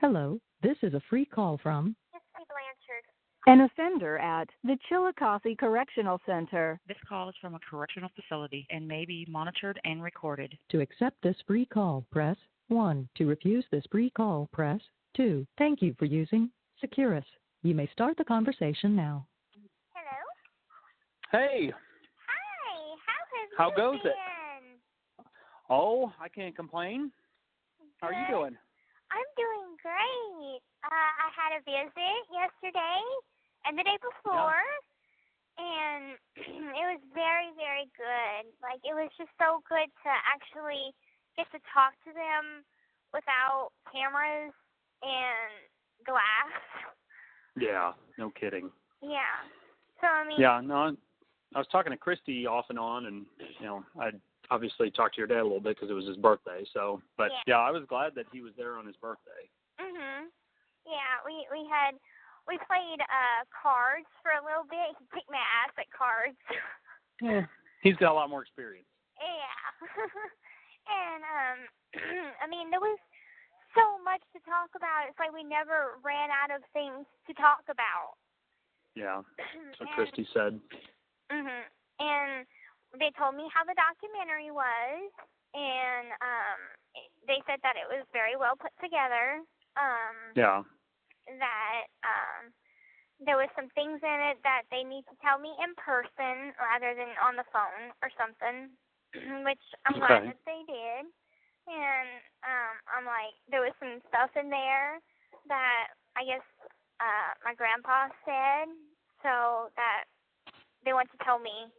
Hello, this is a free call from An offender at the Chillicothe Correctional Center. This call is from a correctional facility and may be monitored and recorded. To accept this free call, press 1. To refuse this free call, press 2. Thank you for using Securus. You may start the conversation now. Hello? Hey, Hi, how you goes been? it? Oh, I can't complain. How are you Good. doing? I'm doing great. I had a visit yesterday and the day before, and it was very, very good. Like, it was just so good to actually get to talk to them without cameras and glass. Yeah, no kidding. Yeah. So, I mean... Yeah, no, I was talking to Kristy off and on, and, I obviously talked to your dad a little bit because it was his birthday, so, but, yeah, I was glad that he was there on his birthday. Yeah, we played cards for a little bit. He kicked my ass at cards. Yeah, he's got a lot more experience. Yeah. And, I mean, there was so much to talk about. It's like we never ran out of things to talk about. Yeah, that's what Kristy said. And they told me how the documentary was, and they said that it was very well put together. Yeah. That there was some things in it that they need to tell me in person rather than on the phone or something, which I'm glad that they did. And I'm like, there was some stuff in there that I guess my grandpa said, so that they want to tell me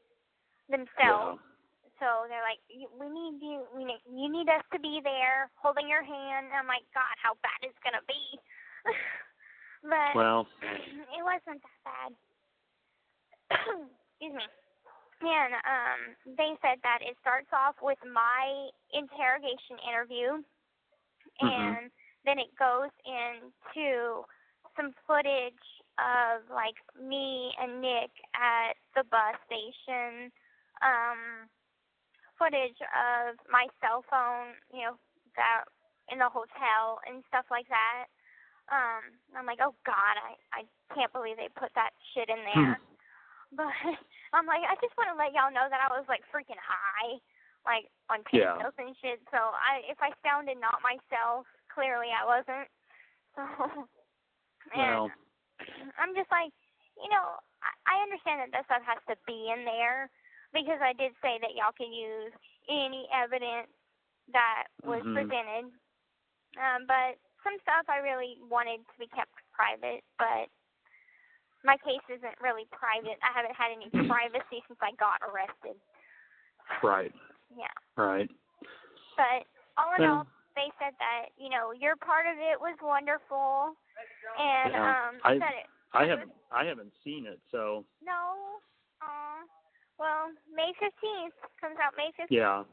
themselves. Yeah. So they're like, we need you. You need us to be there, holding your hand. And I'm like, God, how bad is it gonna be? But it wasn't that bad. Excuse me. And they said that it starts off with my interrogation interview, and then it goes into some footage of like me and Nick at the bus station. Footage of my cell phone, that in the hotel and stuff like that. I'm like, oh God, I can't believe they put that shit in there. But I'm like, I just want to let y'all know that I was like freaking high, like on pills and shit. So if I sounded not myself, clearly I wasn't. So, and I'm just like, I understand that stuff has to be in there, because I did say that y'all can use any evidence that was presented. But some stuff I really wanted to be kept private, but my case isn't really private. I haven't had any privacy since I got arrested. Right. Yeah. Right. But all in all, they said that, your part of it was wonderful. And I haven't seen it, so. No. Well, May 15th comes out May 15th. Yeah.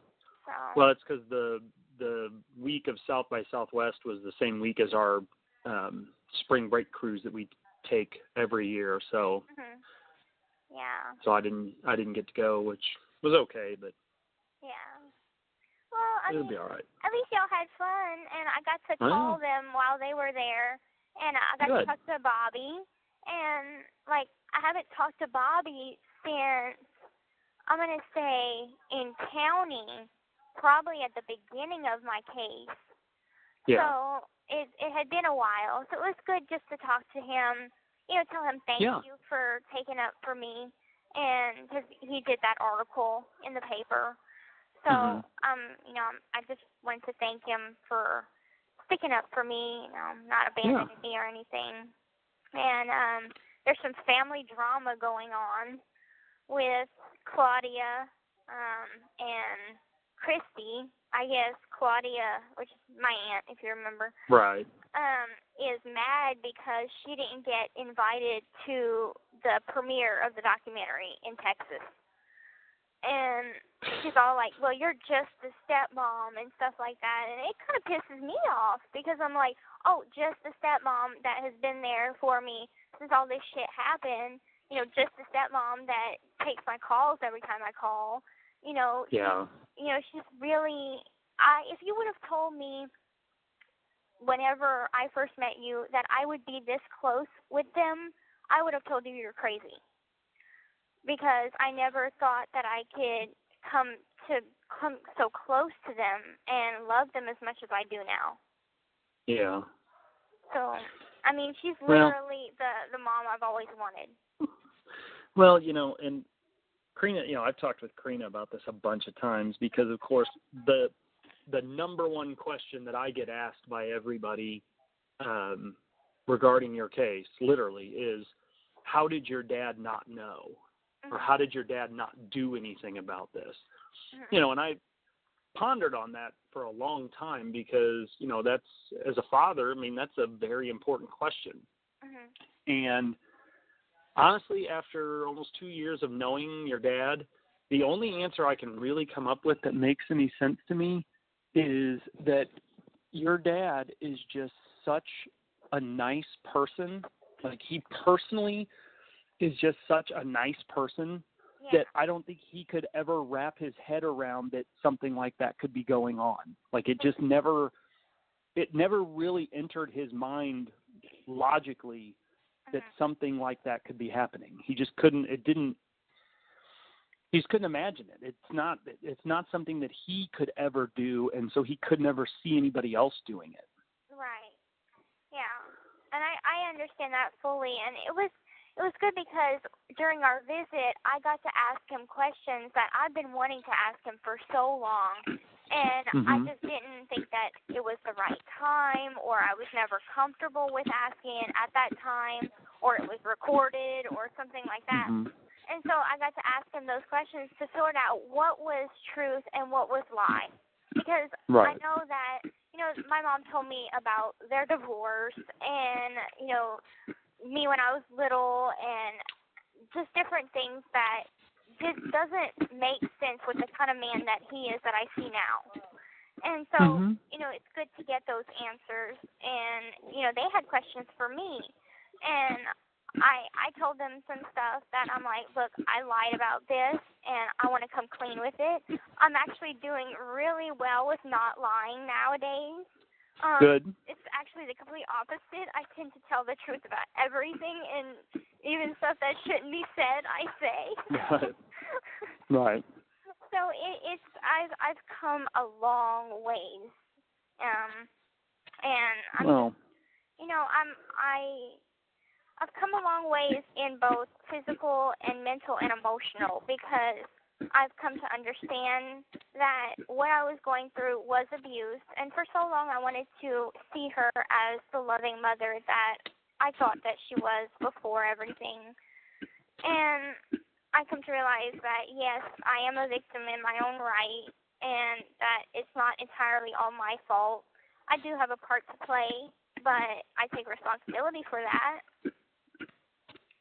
So. Well, it's because the week of South by Southwest was the same week as our spring break cruise that we take every year. So. Yeah. So I didn't get to go, which was okay, but. Yeah. Well, it'll be all right. At least y'all had fun, and I got to call them while they were there, and I got to talk to Bobby, and like I haven't talked to Bobby since, I'm going to say, in county, probably at the beginning of my case. Yeah. So it had been a while. So it was good just to talk to him, tell him thank you for taking up for me, and because he did that article in the paper. So, I just wanted to thank him for sticking up for me, not abandoning me or anything. And there's some family drama going on with Claudia and Kristy. I guess Claudia, which is my aunt, if you remember, is mad because she didn't get invited to the premiere of the documentary in Texas. And she's all like, well, you're just a stepmom and stuff like that. And it kind of pisses me off because I'm like, oh, just a stepmom that has been there for me since all this shit happened. Just a stepmom that takes my calls every time I call. She's really, if you would have told me whenever I first met you that I would be this close with them, I would have told you you're crazy. Because I never thought that I could come so close to them and love them as much as I do now. Yeah. So, I mean, she's literally the mom I've always wanted. Well, and Karina, I've talked with Karina about this a bunch of times because, of course, the number one question that I get asked by everybody regarding your case, literally, is how did your dad not know? Or how did your dad not do anything about this? And I pondered on that for a long time because, that's, as a father, I mean, that's a very important question. And honestly, after almost 2 years of knowing your dad, the only answer I can really come up with that makes any sense to me is that your dad is just such a nice person. Like, he personally is just such a nice person that I don't think he could ever wrap his head around that something like that could be going on. Like, it never really entered his mind logically that something like that could be happening. He just couldn't imagine it. It's not something that he could ever do, and so he could never see anybody else doing it. Right. Yeah. And I understand that fully, and it was good because during our visit, I got to ask him questions that I've been wanting to ask him for so long, and I just didn't think that it was the right time, or I was never comfortable with asking it at that time, or it was recorded, or something like that. And so I got to ask him those questions to sort out what was truth and what was lie. Because I know that, my mom told me about their divorce and, me when I was little and just different things that just doesn't make sense with the kind of man that he is that I see now. And so, it's good to get those answers. And, they had questions for me. And I told them some stuff that I'm like, look, I lied about this, and I want to come clean with it. I'm actually doing really well with not lying nowadays. Good. It's actually the complete opposite. I tend to tell the truth about everything, and even stuff that shouldn't be said, I say. Right. So I've come a long ways, and I've come a long ways in both physical and mental and emotional because I've come to understand that what I was going through was abuse, and for so long I wanted to see her as the loving mother that I thought that she was before everything. And I come to realize that, yes, I am a victim in my own right, and that it's not entirely all my fault. I do have a part to play, but I take responsibility for that.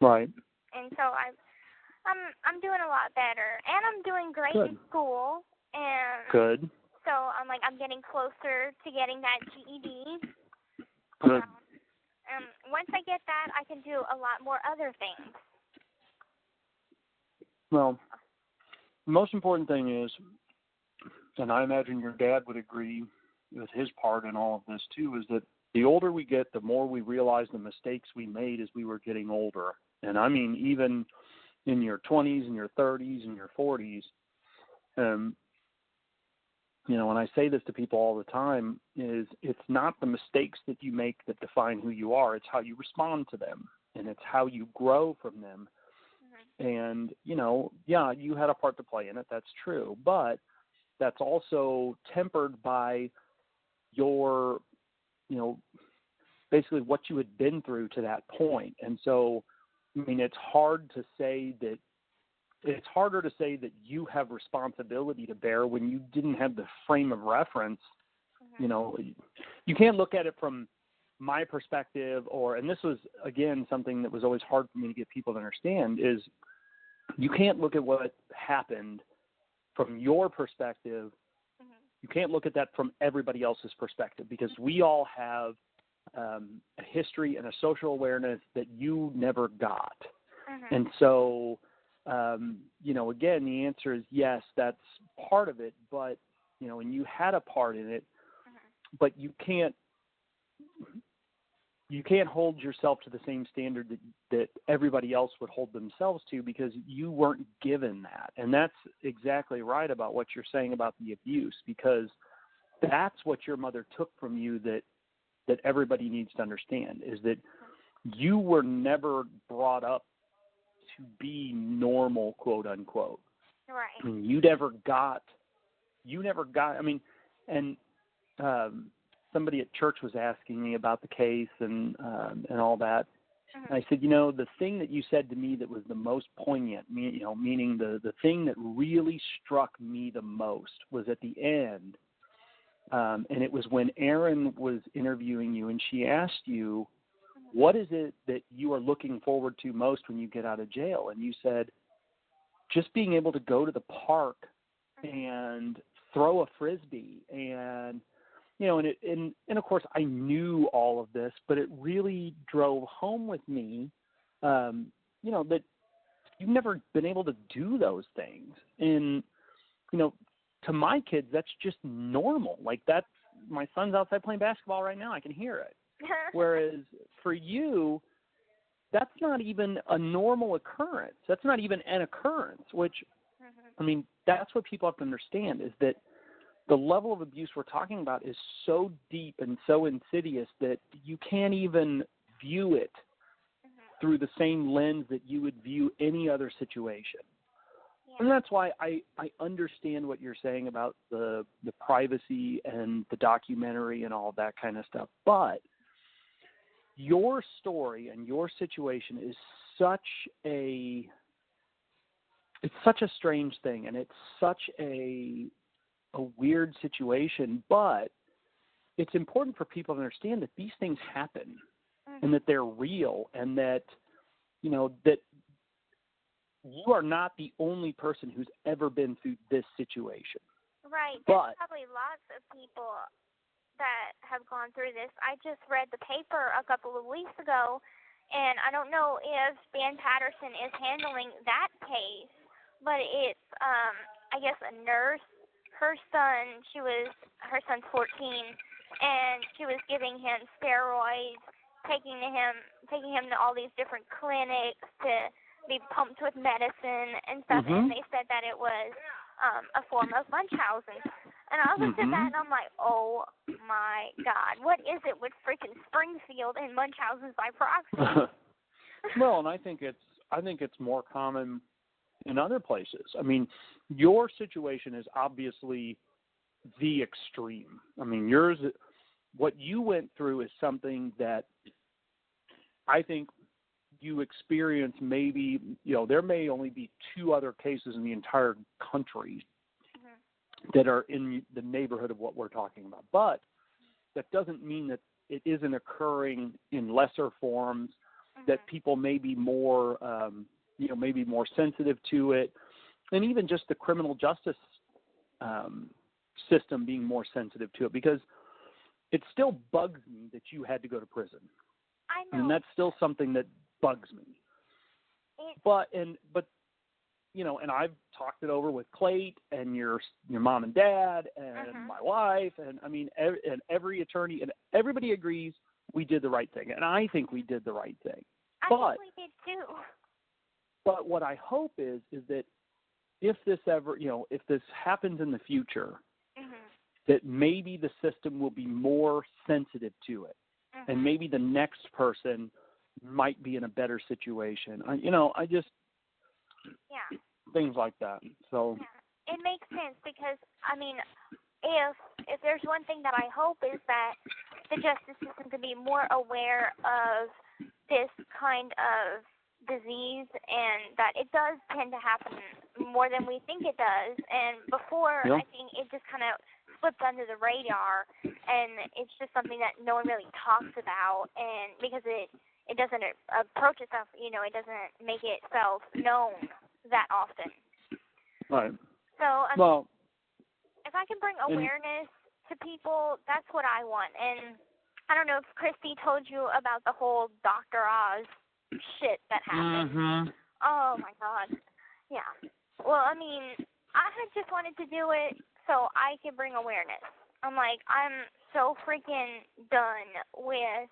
Right. And so I'm doing a lot better, and I'm doing great in school, and so I'm getting closer to getting that GED. Good. Once I get that, I can do a lot more other things. Well, the most important thing is, and I imagine your dad would agree with his part in all of this too, is that the older we get, the more we realize the mistakes we made as we were getting older. And I mean, even in your 20s and your 30s and your 40s, when I say this to people all the time, is it's not the mistakes that you make that define who you are. It's how you respond to them, and it's how you grow from them. And, you had a part to play in it. That's true. But that's also tempered by your, basically what you had been through to that point. And so, it's harder to say that you have responsibility to bear when you didn't have the frame of reference. You can't look at it from my perspective, and this was, again, something that was always hard for me to get people to understand, is you can't look at what happened from your perspective. You can't look at that from everybody else's perspective, because we all have a history and a social awareness that you never got. And so, again, the answer is yes, that's part of it, but, and you had a part in it, but you can't you can't hold yourself to the same standard that everybody else would hold themselves to, because you weren't given that. And that's exactly right about what you're saying about the abuse, because that's what your mother took from you that everybody needs to understand, is that you were never brought up to be normal, quote unquote. Right. I mean, you never got, I mean, and somebody at church was asking me about the case and all that. And I said, the thing that you said to me that was the most poignant, meaning the thing that really struck me the most was at the end. And it was when Erin was interviewing you, and she asked you, what is it that you are looking forward to most when you get out of jail? And you said, just being able to go to the park and throw a Frisbee. And, and of course I knew all of this, but it really drove home with me, that you've never been able to do those things. And, to my kids, that's just normal. Like, that's, my son's outside playing basketball right now. I can hear it. Whereas for you, that's not even a normal occurrence. That's not even an occurrence, which, I mean, that's what people have to understand, is that the level of abuse we're talking about is so deep and so insidious that you can't even view it through the same lens that you would view any other situation. And that's why I understand what you're saying about the privacy and the documentary and all that kind of stuff. But your story and your situation is such a strange thing, and it's such a weird situation. But it's important for people to understand that these things happen and that they're real, and that, that you are not the only person who's ever been through this situation. Right. But there's probably lots of people that have gone through this. I just read the paper a couple of weeks ago, and I don't know if Dan Patterson is handling that case, but it's, I guess, a nurse. Her son's 14, and she was giving him steroids, taking him to all these different clinics to be pumped with medicine and stuff, and they said that it was a form of Munchausen. And I looked at that and I'm like, oh my God, what is it with freaking Springfield and Munchausen's by proxy? Well, and I think it's more common in other places. I mean, your situation is obviously the extreme. I mean, what you went through is something that I think you experience. Maybe, there may only be 2 other cases in the entire country that are in the neighborhood of what we're talking about. But that doesn't mean that it isn't occurring in lesser forms, that people may be more, maybe more sensitive to it, and even just the criminal justice system being more sensitive to it, because it still bugs me that you had to go to prison. I know. And that's still something that bugs me. But and I've talked it over with Clayt and your mom and dad and my wife, and I mean, and every attorney, and everybody agrees we did the right thing, and I think we did the right thing. I think we did too. But what I hope is that if this ever, if this happens in the future, that maybe the system will be more sensitive to it, and maybe the next person might be in a better situation. I just things like that. So it makes sense, because I mean, if there's one thing that I hope, is that the justice system can be more aware of this kind of disease, and that it does tend to happen more than we think it does. And before, I think it just kind of slipped under the radar, and it's just something that no one really talks about, and because it doesn't approach itself, it doesn't make itself known that often. Right. So, well, if I can bring awareness to people, that's what I want. And I don't know if Kristy told you about the whole Dr. Oz shit that happened. Oh, my God. Yeah. Well, I mean, I had just wanted to do it so I could bring awareness. I'm so freaking done with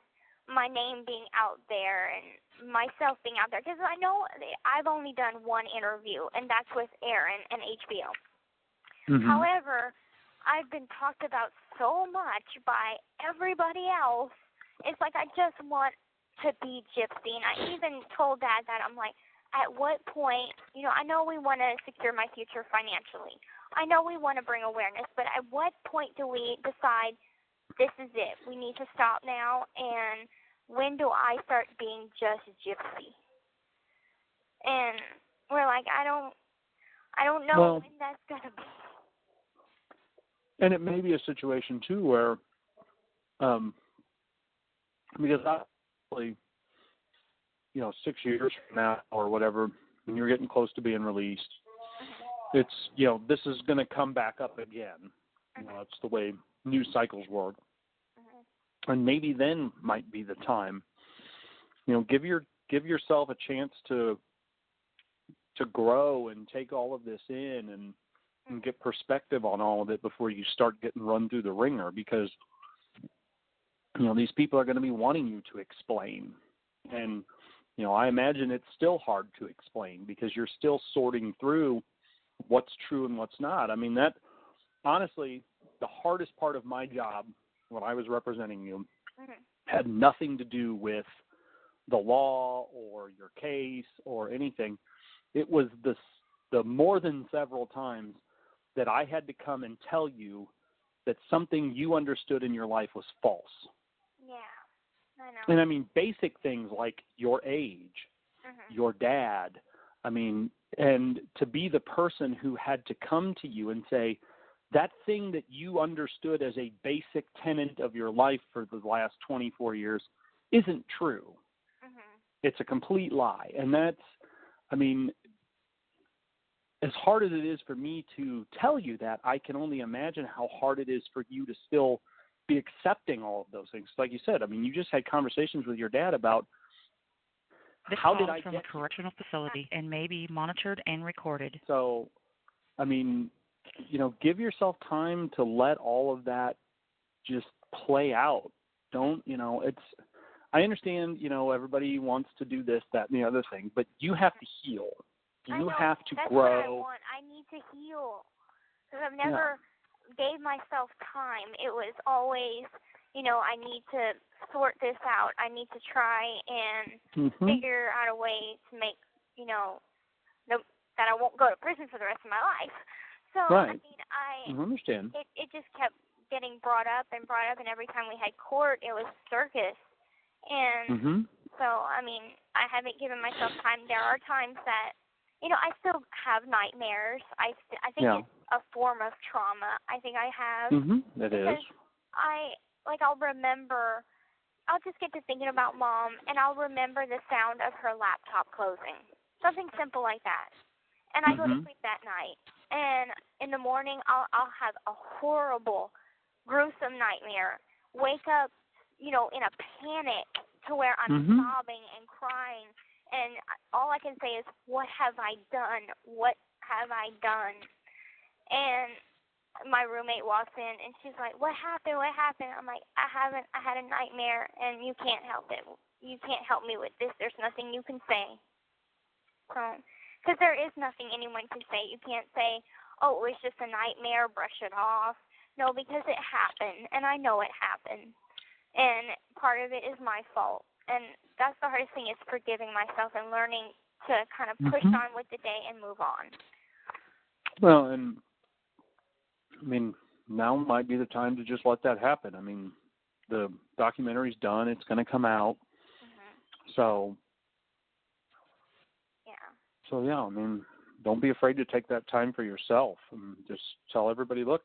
my name being out there and myself being out there, because I know I've only done one interview, and that's with Aaron and HBO. Mm-hmm. However, I've been talked about so much by everybody else. It's like I just want to be Gypsy, and I even told Dad that I'm like, at what point, I know we want to secure my future financially. I know we want to bring awareness, but at what point do we decide this is it? We need to stop now, and when do I start being just Gypsy? And we're like, I don't know when that's going to be. And it may be a situation, too, where, because obviously, 6 years from now or whatever, when you're getting close to being released, it's, this is going to come back up again. That's the way news cycles work. And maybe then might be the time. Give yourself a chance to grow and take all of this in and get perspective on all of it before you start getting run through the ringer, because these people are going to be wanting you to explain. And I imagine it's still hard to explain because you're still sorting through what's true and what's not. I mean, that honestly, the hardest part of my job when I was representing you had nothing to do with the law or your case or anything. It was the more than several times that I had to come and tell you that something you understood in your life was false. Yeah, I know. And I mean, basic things like your age, your dad, and to be the person who had to come to you and say, that thing that you understood as a basic tenet of your life for the last 24 years isn't true. It's a complete lie. And that's, as hard as it is for me to tell you that, I can only imagine how hard it is for you to still be accepting all of those things. Like you said, you just had conversations with your dad about how did I from get a correctional facility and may be monitored and recorded. So, give yourself time to let all of that just play out. Don't, I understand, everybody wants to do this, that, and the other thing, but you have to heal. You have to grow. That's what I want. I need to heal. Because I've never gave myself time. It was always, I need to sort this out. I need to try and figure out a way to make, that I won't go to prison for the rest of my life. So, right. I understand. It just kept getting brought up, and every time we had court, it was circus. And so, I haven't given myself time. There are times that, I still have nightmares. I think it's a form of trauma. I think I have. It is. I'll remember, I'll just get to thinking about Mom, and I'll remember the sound of her laptop closing. Something simple like that. And I go to sleep that night. And in the morning, I'll have a horrible, gruesome nightmare. Wake up, in a panic to where I'm sobbing and crying. And all I can say is, what have I done? What have I done? And my roommate walks in, and she's like, what happened? What happened? I'm like, I had a nightmare, and you can't help it. You can't help me with this. There's nothing you can say. Because there is nothing anyone can say. You can't say, oh, it was just a nightmare, brush it off. No, because it happened, and I know it happened. And part of it is my fault. And that's the hardest thing, is forgiving myself and learning to kind of push on with the day and move on. Well, and now might be the time to just let that happen. The documentary's done. It's going to come out. So, don't be afraid to take that time for yourself. And just tell everybody, look,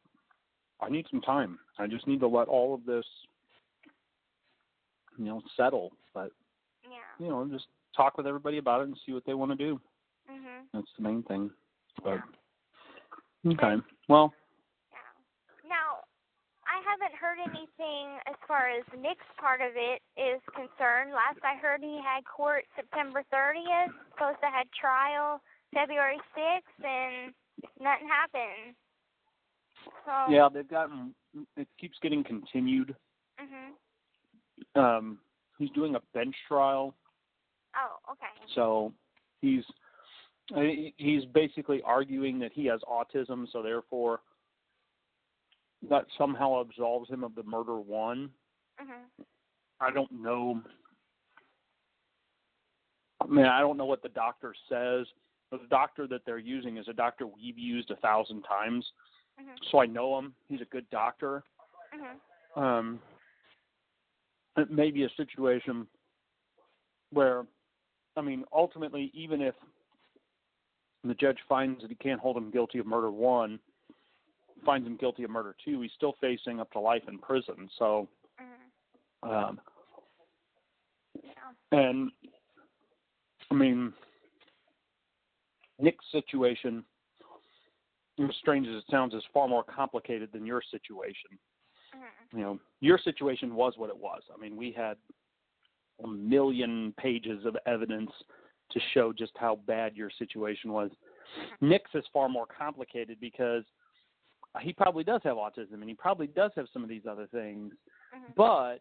I need some time. I just need to let all of this, settle. But, just talk with everybody about it and see what they want to do. That's the main thing. But, okay. Well. Now, I haven't heard anything as far as Nick's part of it is concerned. Last I heard, he had court September 30th, supposed to have trial February 6th, and nothing happened. So, yeah, it keeps getting continued. he's doing a bench trial. Oh, okay. So he's basically arguing that he has autism, so therefore that somehow absolves him of the murder one. I don't know. I mean, I don't know what the doctor says. But the doctor that they're using is a doctor we've used 1,000 times, so I know him. He's a good doctor. It may be a situation where, I mean, ultimately, even if the judge finds that he can't hold him guilty of murder one, finds him guilty of murder two, he's still facing up to life in prison. So, and I mean, Nick's situation, as strange as it sounds, is far more complicated than your situation. You know, your situation was what it was. I mean, we had 1 million pages of evidence to show just how bad your situation was. Nick's is far more complicated because he probably does have autism and he probably does have some of these other things, but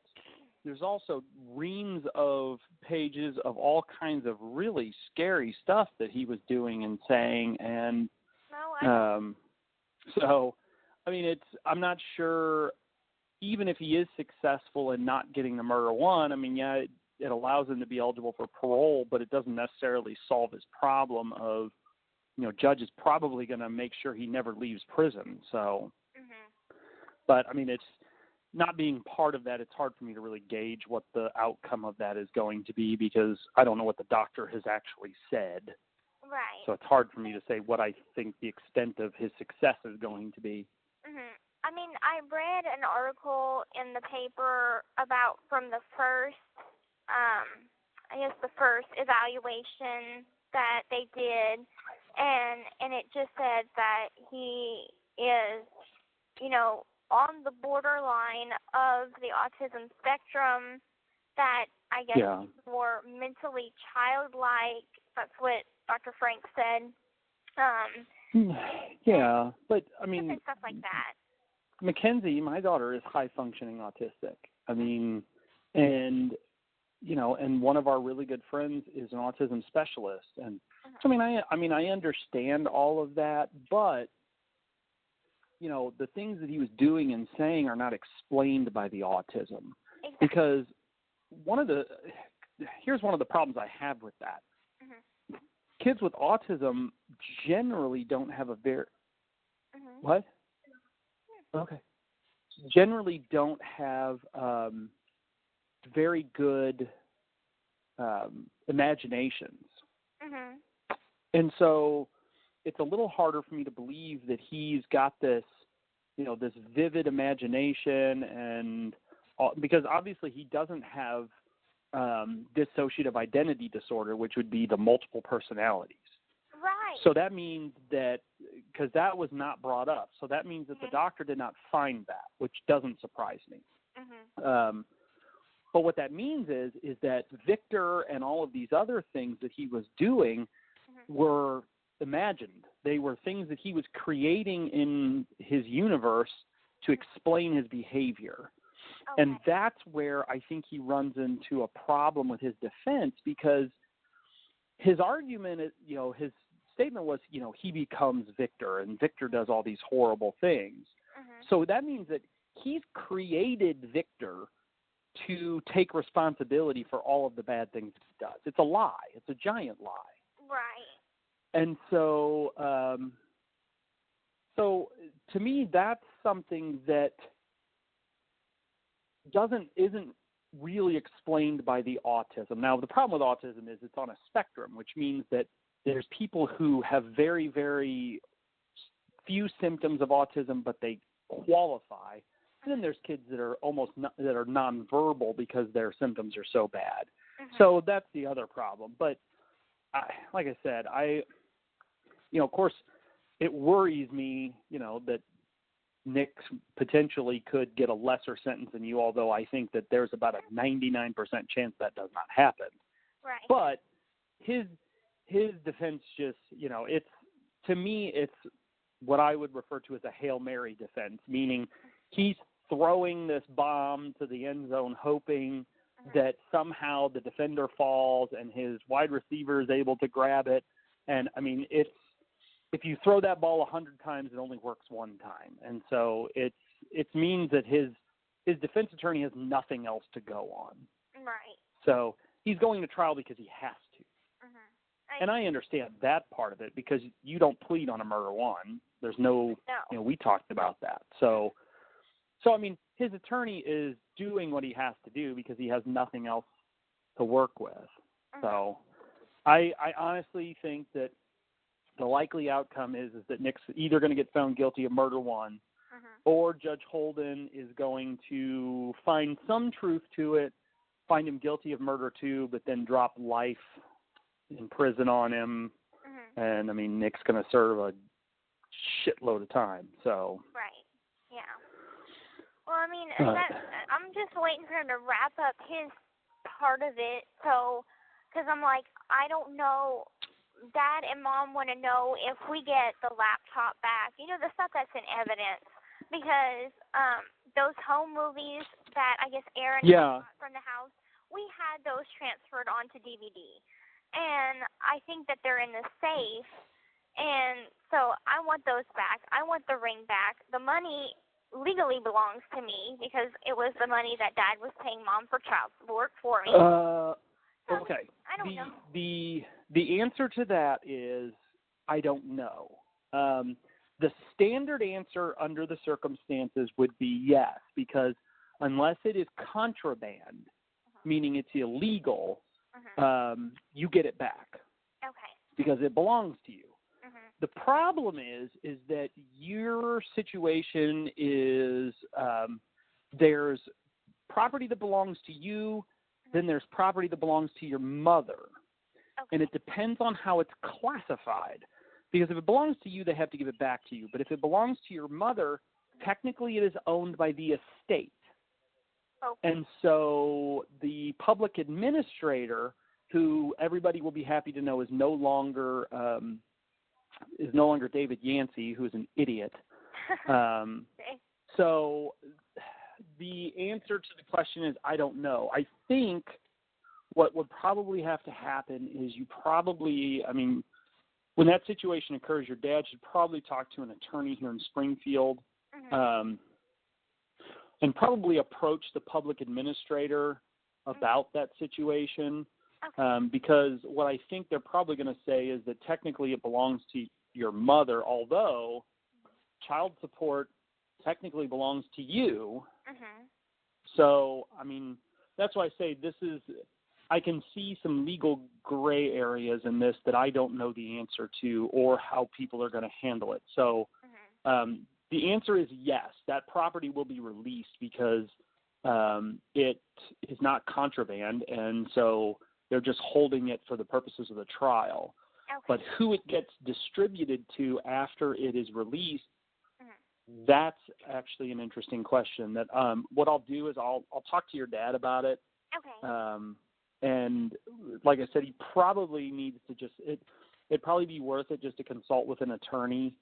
there's also reams of pages of all kinds of really scary stuff that he was doing and saying, and so, I mean, I'm not sure, even if he is successful in not getting the murder one, I mean, yeah, it allows him to be eligible for parole, but it doesn't necessarily solve his problem of, you know, judge is probably going to make sure he never leaves prison. So, but I mean, it's not being part of that. It's hard for me to really gauge what the outcome of that is going to be because I don't know what the doctor has actually said. Right. So it's hard for me to say what I think the extent of his success is going to be. I mean, I read an article in the paper about from the first, the first evaluation that they did, and it just said that he is, you know, on the borderline of the autism spectrum, that I guess he's more mentally childlike. That's what Dr. Frank said. Yeah, but I mean, different stuff like that. Mackenzie, my daughter, is high-functioning autistic. I mean, and, you know, and one of our really good friends is an autism specialist. And I mean, I understand all of that, but, you know, the things that he was doing and saying are not explained by the autism. Exactly. Because here's one of the problems I have with that. Kids with autism generally don't have a very, what? Okay. Generally don't have very good imaginations. And so it's a little harder for me to believe that he's got this, you know, this vivid imagination, and because obviously he doesn't have dissociative identity disorder, which would be the multiple personalities. Right. So that means that, because that was not brought up, so that means that the doctor did not find that, which doesn't surprise me. But what that means is that Victor and all of these other things that he was doing were imagined. They were things that he was creating in his universe to explain his behavior. And that's where I think he runs into a problem with his defense, because his argument is, you know, his statement was, you know, he becomes Victor and Victor does all these horrible things. So that means that he's created Victor to take responsibility for all of the bad things he does. It's a lie. It's a giant lie. Right. And so, so to me, that's something that isn't really explained by the autism. Now, the problem with autism is it's on a spectrum, which means that there's people who have very, very few symptoms of autism, but they qualify. And then there's kids that are that are nonverbal because their symptoms are so bad. So that's the other problem. But like I said, you know, of course, it worries me, you know, that Nick potentially could get a lesser sentence than you, although I think that there's about a 99% chance that does not happen. Right. But his defense just, you know, to me, it's what I would refer to as a Hail Mary defense, meaning he's throwing this bomb to the end zone hoping that somehow the defender falls and his wide receiver is able to grab it. And, I mean, if you throw that ball 100 times, it only works one time. And so it means that his defense attorney has nothing else to go on. Right. So he's going to trial because he has to. And I understand that part of it because you don't plead on a murder one. There's no. We talked about that. So I mean, his attorney is doing what he has to do because he has nothing else to work with. So I honestly think that the likely outcome is that Nick's either going to get found guilty of murder one or Judge Holden is going to find some truth to it, find him guilty of murder two, but then drop life in prison on him. And, I mean, Nick's going to serve a shitload of time. So. Right. Yeah. Well, I mean, I'm just waiting for him to wrap up his part of it. So, because I'm like, I don't know. Dad and Mom want to know if we get the laptop back. You know, the stuff that's in evidence. Because those home movies that I guess Aaron got from the house, we had those transferred onto DVD. And I think that they're in the safe. And so I want those back. I want the ring back. The money legally belongs to me because it was the money that Dad was paying Mom for child support for me. Okay. I don't know. The answer to that is I don't know. The standard answer under the circumstances would be yes, because unless it is contraband, meaning it's illegal, you get it back. Okay. Because it belongs to you. The problem is that your situation is there's property that belongs to you, then there's property that belongs to your mother. Okay. And it depends on how it's classified. Because if it belongs to you, they have to give it back to you. But if it belongs to your mother, technically it is owned by the estate. Okay. And so the public administrator, who everybody will be happy to know is no longer David Yancey, who is an idiot. Okay. So the answer to the question is I don't know. I think what would probably have to happen is when that situation occurs, your dad should probably talk to an attorney here in Springfield and probably approach the public administrator about that situation. Okay. Because what I think they're probably going to say is that technically it belongs to your mother, although child support technically belongs to you. So, I mean, that's why I say I can see some legal gray areas in this that I don't know the answer to or how people are going to handle it. So the answer is yes, that property will be released because it is not contraband, and so they're just holding it for the purposes of the trial. Okay. But who it gets distributed to after it is released, that's actually an interesting question. That what I'll do is I'll talk to your dad about it. Okay. And like I said, he probably needs to it'd probably be worth it just to consult with an attorney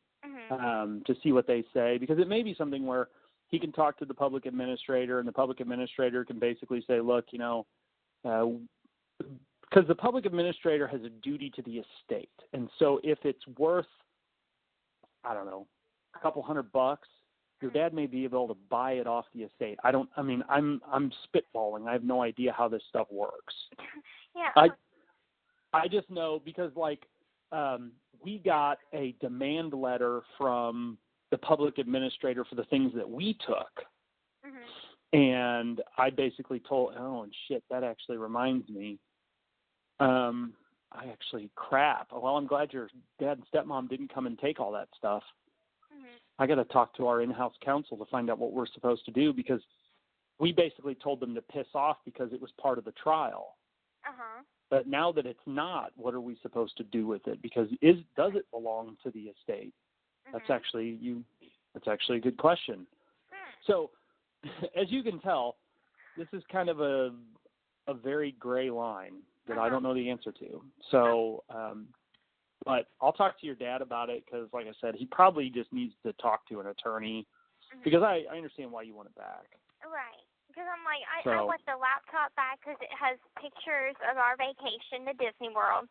to see what they say, because it may be something where he can talk to the public administrator and the public administrator can basically say, look, because the public administrator has a duty to the estate. And so if it's worth, I don't know, a couple $100, your dad may be able to buy it off the estate. I'm spitballing. I have no idea how this stuff works. Yeah. I just know because we got a demand letter from the public administrator for the things that we took. And I basically told, that actually reminds me. Well, I'm glad your dad and stepmom didn't come and take all that stuff. I got to talk to our in-house counsel to find out what we're supposed to do, because we basically told them to piss off because it was part of the trial. But now that it's not, what are we supposed to do with it? Because does it belong to the estate? That's actually a good question. So, as you can tell, this is kind of a very gray line that I don't know the answer to. So, but I'll talk to your dad about it because, like I said, he probably just needs to talk to an attorney because I understand why you want it back. Right. Because I'm like, I want the laptop back because it has pictures of our vacation to Disney World.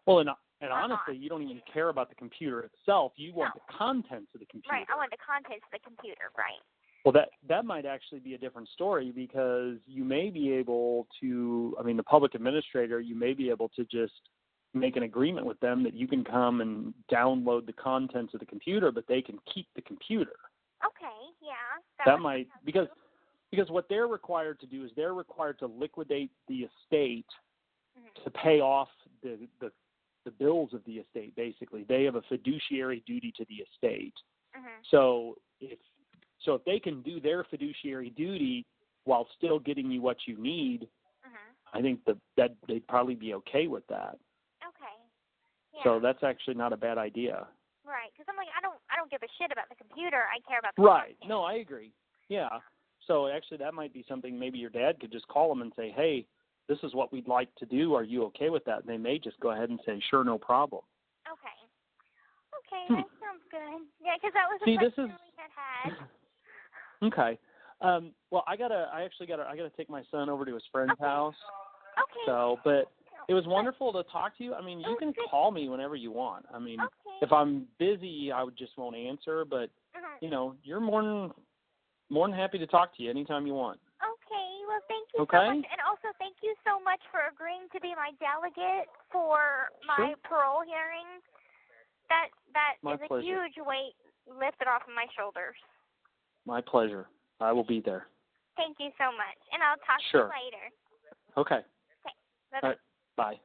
Well, and honestly, you don't even care about the computer itself. You want the contents of the computer. Right, I want the contents of the computer, right. Well, that might actually be a different story because you may be able to, the public administrator, you may be able to just make an agreement with them that you can come and download the contents of the computer, but they can keep the computer. Okay, yeah. That might, because what they're required to do is they're required to liquidate the estate to pay off the bills of the estate, basically. They have a fiduciary duty to the estate. So if they can do their fiduciary duty while still getting you what you need, I think that they'd probably be okay with that. Okay. Yeah. So that's actually not a bad idea. Right, because I'm like, I don't give a shit about the computer. I care about the Right. content. No, I agree. Yeah. So actually that might be something maybe your dad could just call them and say, hey, this is what we'd like to do. Are you okay with that? And they may just go ahead and say, sure, no problem. Okay. Okay, that sounds good. Yeah, because that was a question we had. Okay. Well, I gotta take my son over to his friend's house. Okay. So, but it was wonderful to talk to you. You can call me whenever you want. If I'm busy, I just won't answer. But you're more than happy to talk to you anytime you want. Okay. Well, thank you so much, and also thank you so much for agreeing to be my delegate for my parole hearing. That is a huge weight lifted off of my shoulders. My pleasure. I will be there. Thank you so much. And I'll talk to you later. Okay. Okay. Bye-bye. All right. Bye.